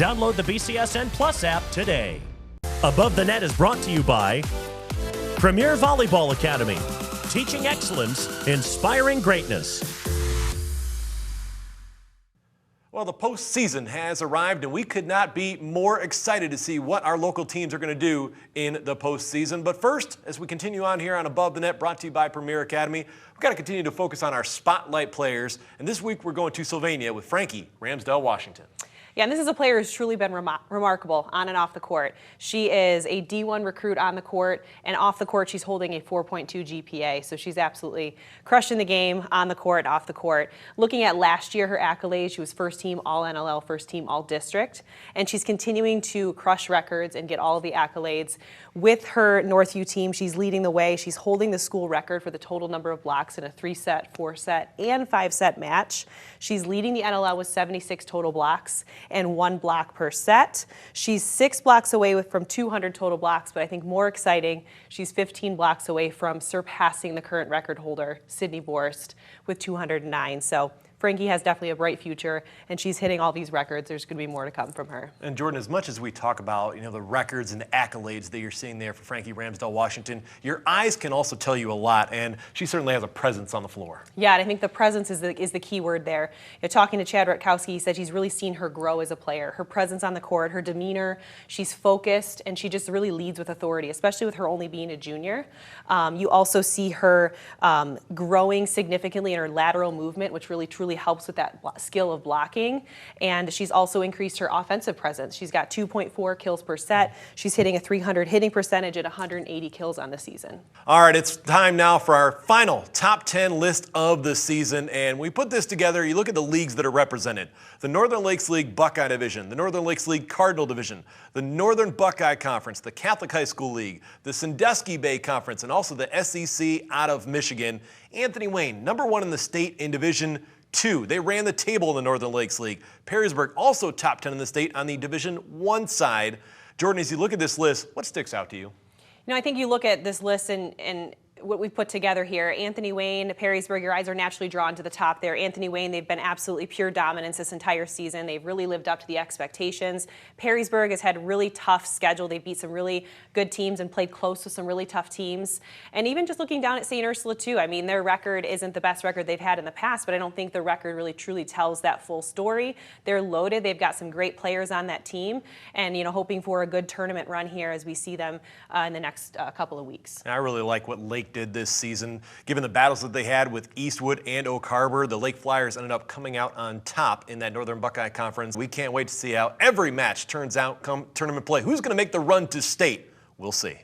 Download the BCSN Plus app today. Above the Net is brought to you by Premier Volleyball Academy. Teaching excellence, inspiring greatness. Well, the postseason has arrived, and we could not be more excited to see what our local teams are going to do in the postseason. But first, as we continue on here on Above the Net, brought to you by Premier Academy, we've got to continue to focus on our spotlight players. And this week, we're going to Sylvania with Frankie Ramsdell Washington. Yeah, and this is a player who's truly been remarkable on and off the court. She is a D1 recruit on the court, and off the court, she's holding a 4.2 GPA. So she's absolutely crushing the game on the court, off the court. Looking at last year, her accolades, she was first team All-NLL, first team All-District, and she's continuing to crush records and get all of the accolades. With her Northview team, she's leading the way. She's holding the school record for the total number of blocks in a 3-set, 4-set, and 5-set match. She's leading the NLL with 76 total blocks and 1 block per set. She's 6 blocks away from 200 total blocks, but I think more exciting, she's 15 blocks away from surpassing the current record holder, Sydney Borst, with 209. So Frankie has definitely a bright future, and she's hitting all these records. There's going to be more to come from her. And Jordan, as much as we talk about, the records and the accolades that you're seeing there for Frankie Ramsdell Washington, your eyes can also tell you a lot, and she certainly has a presence on the floor. Yeah, and I think the presence is the key word there. Talking to Chad Rutkowski, he said he's really seen her grow as a player. Her presence on the court, her demeanor, she's focused, and she just really leads with authority, especially with her only being a junior. You also see her growing significantly in her lateral movement, which really truly helps with that skill of blocking. And she's also increased her offensive presence. She's got 2.4 kills per set. She's hitting a 300 hitting percentage at 180 kills on the season. All right, it's time now for our final top 10 list of the season. And we put this together. You look at the leagues that are represented. The Northern Lakes League Buckeye Division, the Northern Lakes League Cardinal Division, the Northern Buckeye Conference, the Catholic High School League, the Sandusky Bay Conference, and also the SEC out of Michigan. Anthony Wayne, #1 in the state in Division 2. They ran the table in the Northern Lakes League. Perrysburg also top 10 in the state on the Division 1 side. Jordan, as you look at this list, what sticks out to you? I think you look at this list and what we put together here. Anthony Wayne, Perrysburg, your eyes are naturally drawn to the top there. Anthony Wayne, they've been absolutely pure dominance this entire season. They've really lived up to the expectations. Perrysburg has had a really tough schedule. They beat some really good teams and played close with some really tough teams. And even just looking down at St. Ursula too, I mean, their record isn't the best record they've had in the past, but I don't think the record really truly tells that full story. They're loaded. They've got some great players on that team, and hoping for a good tournament run here as we see them in the next couple of weeks. And I really like what Lake did this season. Given the battles that they had with Eastwood and Oak Harbor, the Lake Flyers ended up coming out on top in that Northern Buckeye Conference. We can't wait to see how every match turns out come tournament play. Who's going to make the run to state? We'll see.